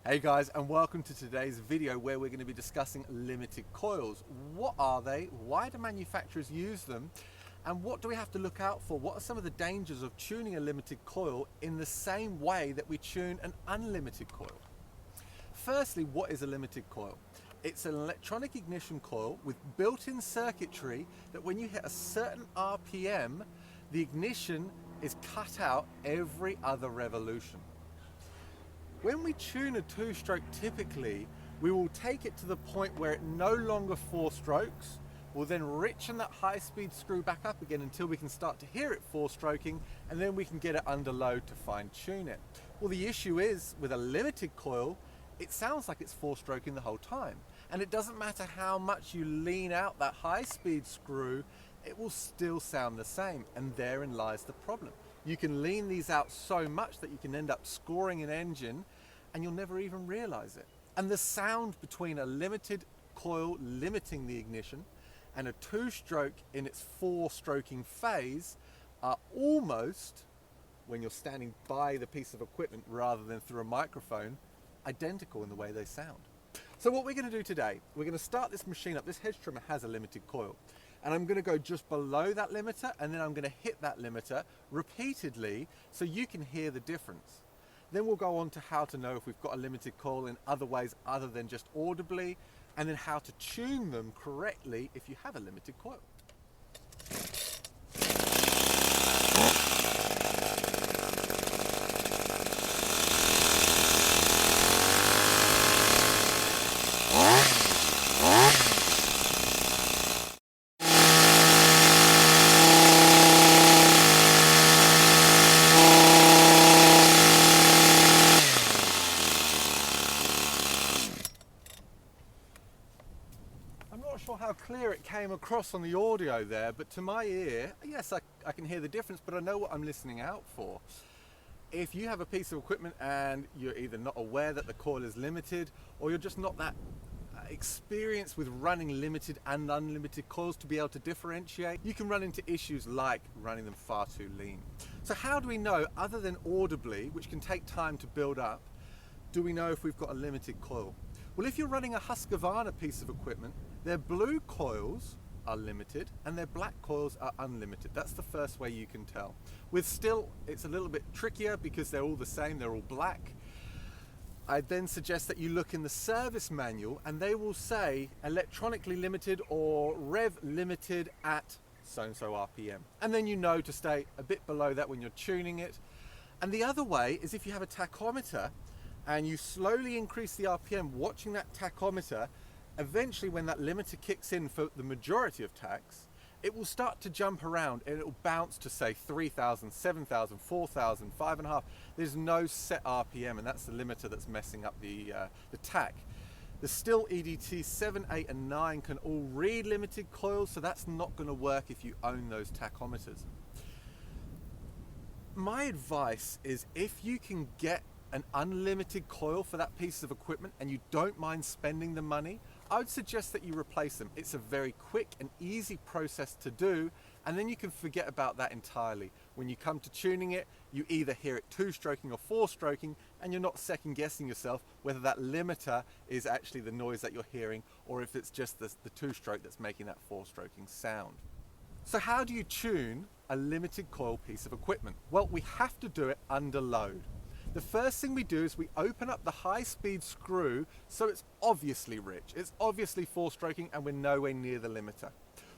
Hey guys, and welcome to today's video where we're going to be discussing limited coils. What are they? Why do manufacturers use them? And what do we have to look out for? What are some of the dangers of tuning a limited coil in the same way that we tune an unlimited coil? Firstly, what is a limited coil? It's an electronic ignition coil with built-in circuitry that when you hit a certain RPM, the ignition is cut out every other revolution. When we tune a two-stroke, typically, we will take it to the point where it no longer four strokes. We'll then richen that high-speed screw back up again until we can start to hear it four-stroking, and then we can get it under load to fine-tune it. Well, the issue is, with a limited coil, it sounds like it's four-stroking the whole time. And it doesn't matter how much you lean out that high-speed screw, it will still sound the same, and therein lies the problem. You can lean these out so much that you can end up scoring an engine and you'll never even realize it. And the sound between a limited coil limiting the ignition and a two-stroke in its four-stroking phase are almost, when you're standing by the piece of equipment rather than through a microphone, identical in the way they sound. So what we're going to do today, we're going to start this machine up. This hedge trimmer has a limited coil. And I'm going to go just below that limiter, and then I'm going to hit that limiter repeatedly so you can hear the difference. Then we'll go on to how to know if we've got a limited coil in other ways other than just audibly, and then how to tune them correctly if you have a limited coil. I'm not sure how clear it came across on the audio there, but to my ear, yes, I can hear the difference, but I know what I'm listening out for. If you have a piece of equipment and you're either not aware that the coil is limited, or you're just not that experienced with running limited and unlimited coils to be able to differentiate, you can run into issues like running them far too lean. So how do we know, other than audibly, which can take time to build up, do we know if we've got a limited coil? Well, if you're running a Husqvarna piece of equipment, their blue coils are limited and their black coils are unlimited. That's the first way you can tell. With Stihl, it's a little bit trickier because they're all the same, they're all black. I'd then suggest that you look in the service manual and they will say electronically limited or rev limited at so-and-so RPM. And then you know to stay a bit below that when you're tuning it. And the other way is if you have a tachometer and you slowly increase the RPM, watching that tachometer, eventually when that limiter kicks in for the majority of tachs, it will start to jump around and it will bounce to say 3,000, 7,000, 4,000, 5.5. There's no set RPM, and that's the limiter that's messing up the tach. The Stihl EDT 7, 8 and 9 can all read limited coils, so that's not going to work if you own those tachometers. My advice is if you can get an unlimited coil for that piece of equipment and you don't mind spending the money, I would suggest that you replace them. It's a very quick and easy process to do, and then you can forget about that entirely. When you come to tuning it, you either hear it two-stroking or four-stroking, and you're not second-guessing yourself whether that limiter is actually the noise that you're hearing or if it's just the two-stroke that's making that four-stroking sound. So how do you tune a limited coil piece of equipment? Well, we have to do it under load. The first thing we do is we open up the high-speed screw so it's obviously rich, it's obviously four-stroking, and we're nowhere near the limiter.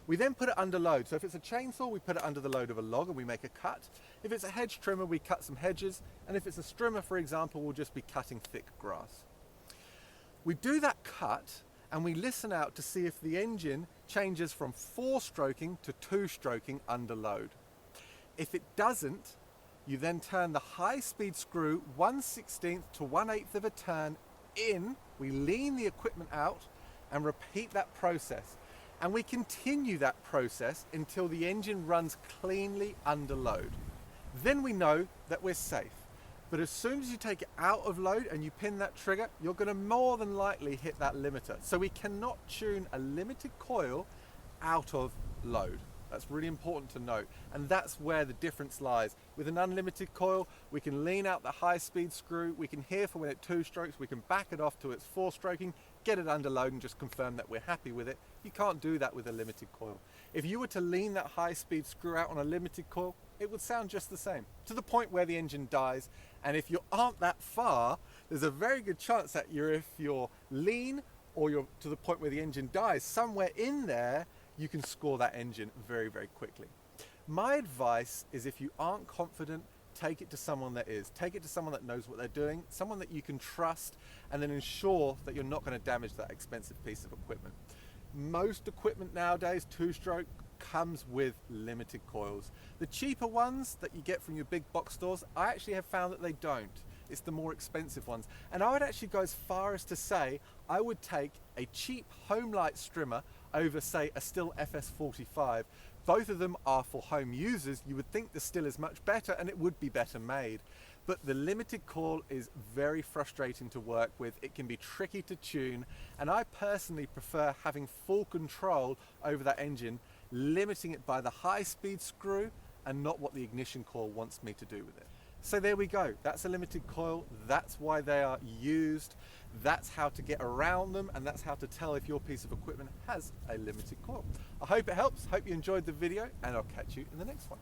We then put it under load. So if it's a chainsaw, we put it under the load of a log and we make a cut. If it's a hedge trimmer, we cut some hedges. And if it's a strimmer, for example, we'll just be cutting thick grass. We do that cut and we listen out to see if the engine changes from four-stroking to two-stroking under load. If it doesn't, you then turn the high-speed screw 1/16 to 1/8 of a turn in, we lean the equipment out and repeat that process. And we continue that process until the engine runs cleanly under load. Then we know that we're safe. But as soon as you take it out of load and you pin that trigger, you're going to more than likely hit that limiter. So we cannot tune a limited coil out of load. That's really important to note. And that's where the difference lies. With an unlimited coil, we can lean out the high-speed screw, we can hear for when it 2-strokes, we can back it off to its 4-stroking, get it under load and just confirm that we're happy with it. You can't do that with a limited coil. If you were to lean that high-speed screw out on a limited coil, it would sound just the same, to the point where the engine dies. And if you aren't that far, there's a very good chance that if you're lean or you're to the point where the engine dies, somewhere in there, you can score that engine very, very quickly. My advice is, if you aren't confident, take it to someone that is. Take it to someone that knows what they're doing, someone that you can trust, and then ensure that you're not going to damage that expensive piece of equipment. Most equipment nowadays, 2-stroke, comes with limited coils. The cheaper ones that you get from your big box stores, I actually have found that they don't. It's the more expensive ones. And I would actually go as far as to say, I would take a cheap Homelite strimmer over, say, a Stihl FS45. Both of them are for home users. You would think the Stihl is much better and it would be better made. But the limited coil is very frustrating to work with. It can be tricky to tune. And I personally prefer having full control over that engine, limiting it by the high-speed screw and not what the ignition coil wants me to do with it. So there we go. That's a limited coil. That's why they are used. That's how to get around them, and that's how to tell if your piece of equipment has a limited coil. I hope it helps. Hope you enjoyed the video, and I'll catch you in the next one.